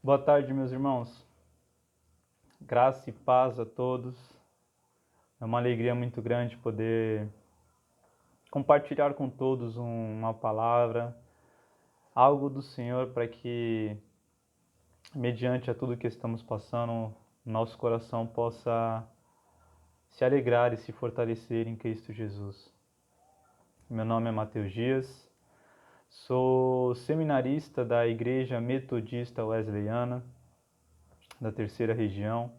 Boa tarde, meus irmãos. Graça e paz a todos. É uma alegria muito grande poder compartilhar com todos uma palavra, algo do Senhor para que, mediante a tudo que estamos passando, nosso coração possa se alegrar e se fortalecer em Cristo Jesus. Meu nome é Mateus Dias, sou seminarista da Igreja Metodista Wesleyana, da Terceira Região.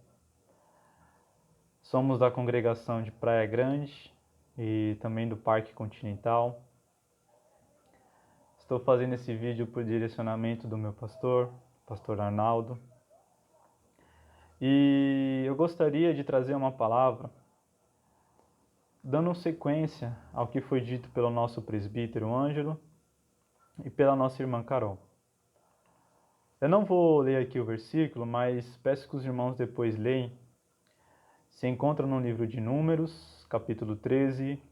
Somos da congregação de Praia Grande e também do Parque Continental. Estou fazendo esse vídeo por direcionamento do meu pastor Arnaldo. E eu gostaria de trazer uma palavra dando sequência ao que foi dito pelo nosso presbítero Ângelo e pela nossa irmã Carol. Eu não vou ler aqui o versículo, mas peço que os irmãos depois leiam. Se encontra no livro de Números, capítulo 13,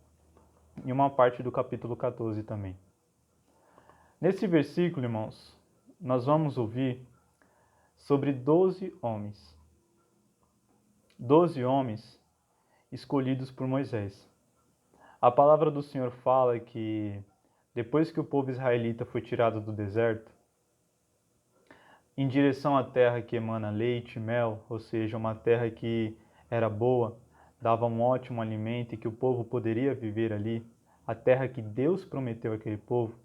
e uma parte do capítulo 14 também. Nesse versículo, irmãos, nós vamos ouvir sobre 12 homens. 12 homens escolhidos por Moisés. A palavra do Senhor fala que depois que o povo israelita foi tirado do deserto, em direção à terra que emana leite e mel, ou seja, uma terra que era boa, dava um ótimo alimento e que o povo poderia viver ali, a terra que Deus prometeu àquele povo,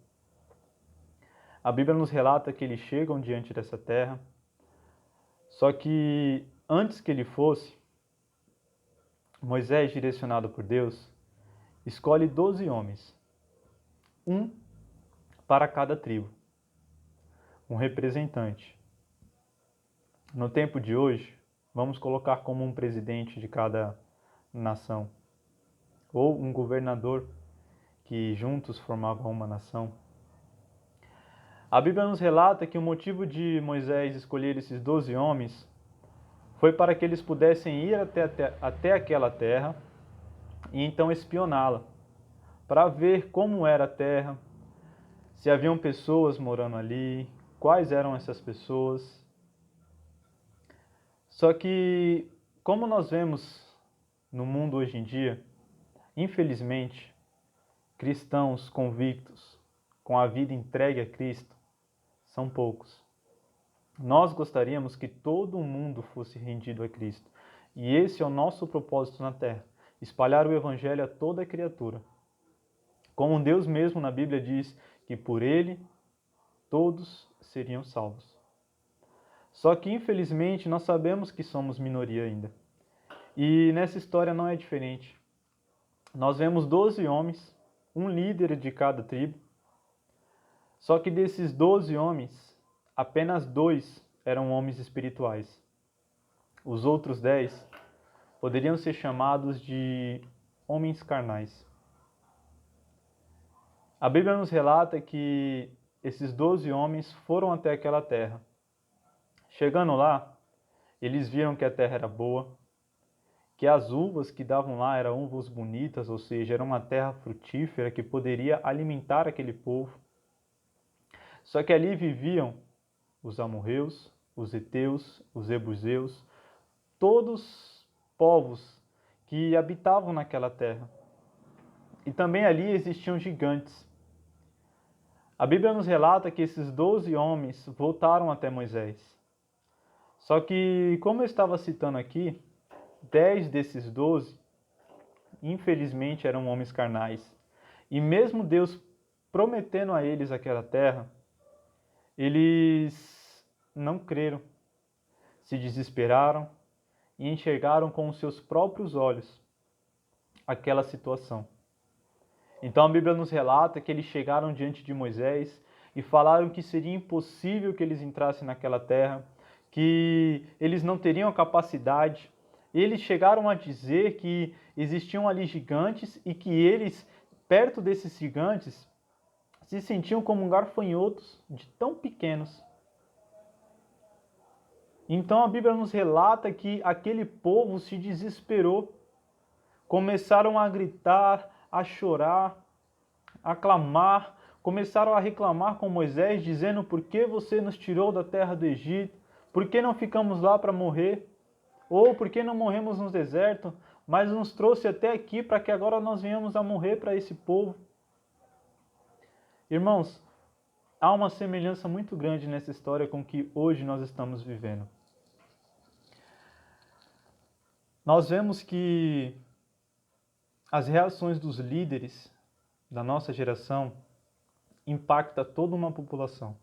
a Bíblia nos relata que eles chegam diante dessa terra, só que antes que ele fosse, Moisés, direcionado por Deus, escolhe 12 homens, um para cada tribo, um representante. No tempo de hoje, vamos colocar como um presidente de cada nação, ou um governador que juntos formavam uma nação. A Bíblia nos relata que o motivo de Moisés escolher esses 12 homens foi para que eles pudessem ir até aquela terra e então espioná-la, para ver como era a terra, se haviam pessoas morando ali, quais eram essas pessoas. Só que, como nós vemos no mundo hoje em dia, infelizmente, cristãos convictos, com a vida entregue a Cristo, são poucos. Nós gostaríamos que todo o mundo fosse rendido a Cristo. E esse é o nosso propósito na terra, espalhar o Evangelho a toda criatura. Como Deus mesmo na Bíblia diz que por Ele todos seriam salvos. Só que infelizmente nós sabemos que somos minoria ainda. E nessa história não é diferente. Nós vemos 12 homens, um líder de cada tribo. Só que desses 12 homens, apenas 2 eram homens espirituais. Os outros 10 poderiam ser chamados de homens carnais. A Bíblia nos relata que esses 12 homens foram até aquela terra. Chegando lá, eles viram que a terra era boa, que as uvas que davam lá eram uvas bonitas, ou seja, era uma terra frutífera que poderia alimentar aquele povo. Só que ali viviam os amorreus, os heteus, os jebuseus, todos povos que habitavam naquela terra. E também ali existiam gigantes. A Bíblia nos relata que esses 12 homens voltaram até Moisés. Só que, como eu estava citando aqui, 10 desses 12, infelizmente, eram homens carnais. E mesmo Deus prometendo a eles aquela terra, eles não creram, se desesperaram e enxergaram com os seus próprios olhos aquela situação. Então a Bíblia nos relata que eles chegaram diante de Moisés e falaram que seria impossível que eles entrassem naquela terra, que eles não teriam a capacidade. Eles chegaram a dizer que existiam ali gigantes e que eles, perto desses gigantes, se sentiam como gafanhotos de tão pequenos. Então a Bíblia nos relata que aquele povo se desesperou, começaram a gritar, a chorar, a clamar, começaram a reclamar com Moisés, dizendo: por que você nos tirou da terra do Egito? Por que não ficamos lá para morrer? Ou por que não morremos no deserto, mas nos trouxe até aqui para que agora nós venhamos a morrer para esse povo? Irmãos, há uma semelhança muito grande nessa história com o que hoje nós estamos vivendo. Nós vemos que as reações dos líderes da nossa geração impactam toda uma população.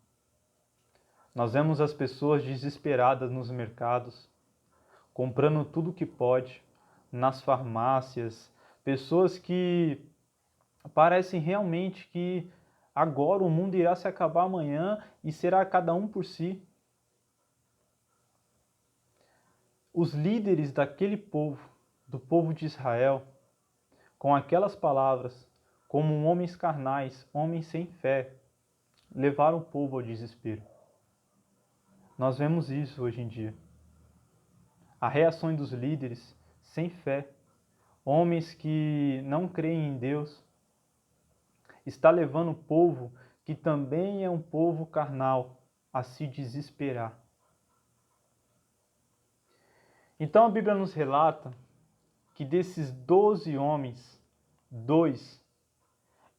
Nós vemos as pessoas desesperadas nos mercados, comprando tudo que pode, nas farmácias, pessoas que parecem realmente que agora o mundo irá se acabar amanhã e será cada um por si. Os líderes daquele povo, do povo de Israel, com aquelas palavras, como homens carnais, homens sem fé, levaram o povo ao desespero. Nós vemos isso hoje em dia. A reação dos líderes sem fé, homens que não creem em Deus, está levando o povo, que também é um povo carnal, a se desesperar. Então a Bíblia nos relata que desses 12 homens, 2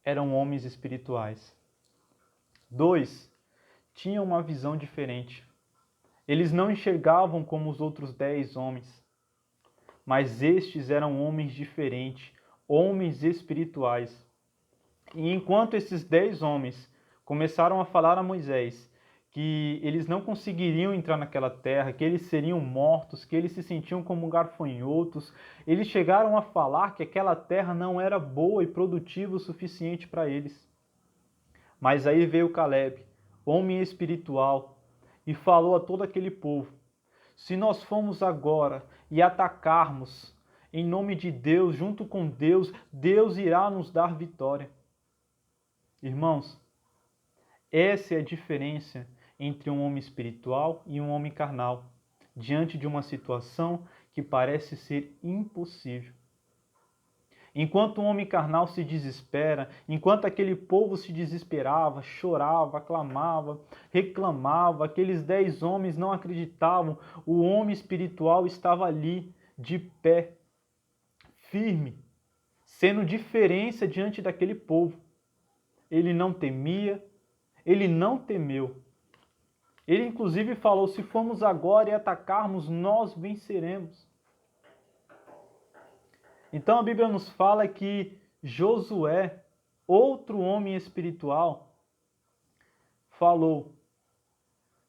eram homens espirituais. 2 tinham uma visão diferente. Eles não enxergavam como os outros 10 homens, mas estes eram homens diferentes, homens espirituais. E enquanto esses 10 homens começaram a falar a Moisés que eles não conseguiriam entrar naquela terra, que eles seriam mortos, que eles se sentiam como gafanhotos, eles chegaram a falar que aquela terra não era boa e produtiva o suficiente para eles. Mas aí veio Caleb, homem espiritual, e falou a todo aquele povo: se nós formos agora e atacarmos em nome de Deus, junto com Deus, Deus irá nos dar vitória. Irmãos, essa é a diferença entre um homem espiritual e um homem carnal, diante de uma situação que parece ser impossível. Enquanto o homem carnal se desespera, enquanto aquele povo se desesperava, chorava, clamava, reclamava, aqueles 10 homens não acreditavam, o homem espiritual estava ali, de pé, firme, sendo diferença diante daquele povo. Ele não temia, ele não temeu. Ele inclusive falou: se formos agora e atacarmos, nós venceremos. Então a Bíblia nos fala que Josué, outro homem espiritual, falou: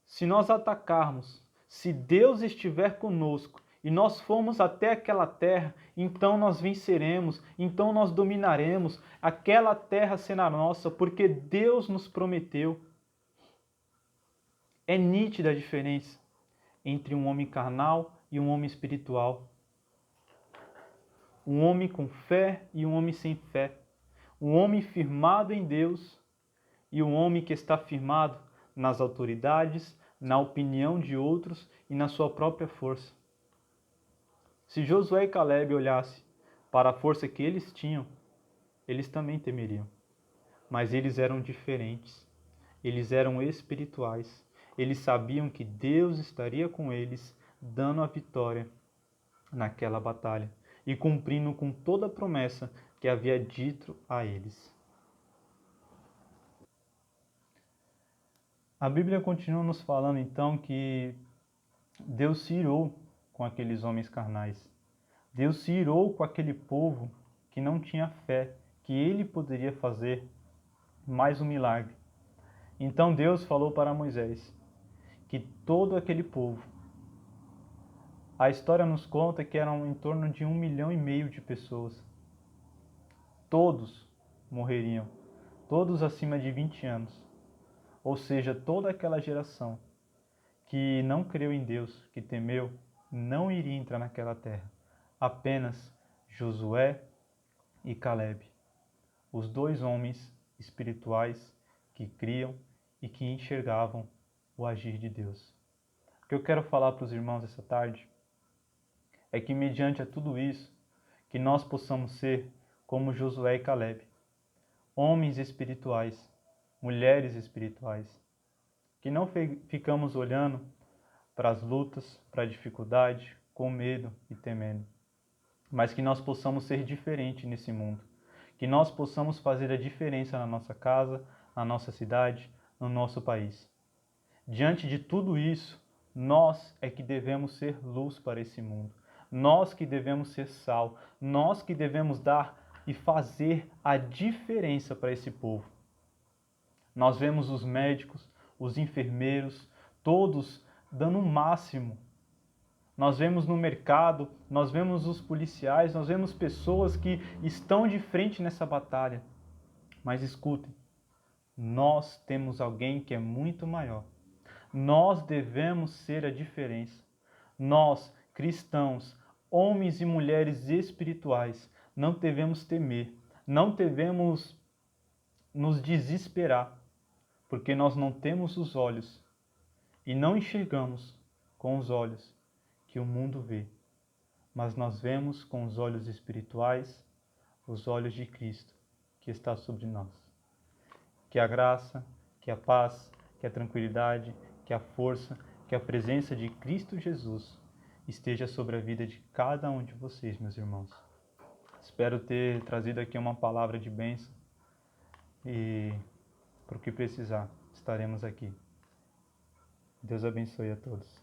se nós atacarmos, se Deus estiver conosco e nós formos até aquela terra, então nós venceremos, então nós dominaremos, aquela terra será nossa, porque Deus nos prometeu. É nítida a diferença entre um homem carnal e um homem espiritual. Um homem com fé e um homem sem fé. Um homem firmado em Deus e um homem que está firmado nas autoridades, na opinião de outros e na sua própria força. Se Josué e Caleb olhassem para a força que eles tinham, eles também temeriam. Mas eles eram diferentes. Eles eram espirituais. Eles sabiam que Deus estaria com eles, dando a vitória naquela batalha e cumprindo com toda a promessa que havia dito a eles. A Bíblia continua nos falando então que Deus se irou com aqueles homens carnais. Deus se irou com aquele povo que não tinha fé, que ele poderia fazer mais um milagre. Então Deus falou para Moisés que todo aquele povo, a história nos conta que eram em torno de 1,5 milhão de pessoas. Todos morreriam, todos acima de 20 anos. Ou seja, toda aquela geração que não creu em Deus, que temeu, não iria entrar naquela terra. Apenas Josué e Caleb, os 2 homens espirituais que criam e que enxergavam o agir de Deus. O que eu quero falar para os irmãos essa tarde é que, mediante a tudo isso, que nós possamos ser como Josué e Caleb, homens espirituais, mulheres espirituais, que não ficamos olhando para as lutas, para a dificuldade, com medo e temendo. Mas que nós possamos ser diferentes nesse mundo. Que nós possamos fazer a diferença na nossa casa, na nossa cidade, no nosso país. Diante de tudo isso, nós é que devemos ser luz para esse mundo. Nós que devemos ser sal. Nós que devemos dar e fazer a diferença para esse povo. Nós vemos os médicos, os enfermeiros, todos dando o máximo. Nós vemos no mercado, nós vemos os policiais, nós vemos pessoas que estão de frente nessa batalha. Mas escutem, nós temos alguém que é muito maior. Nós devemos ser a diferença. Nós, cristãos, homens e mulheres espirituais, não devemos temer, não devemos nos desesperar, porque nós não temos os olhos e não enxergamos com os olhos que o mundo vê, mas nós vemos com os olhos espirituais, os olhos de Cristo que está sobre nós. Que a graça, que a paz, que a tranquilidade, que a força, que a presença de Cristo Jesus esteja sobre a vida de cada um de vocês, meus irmãos. Espero ter trazido aqui uma palavra de bênção e, para o que precisar, estaremos aqui. Deus abençoe a todos.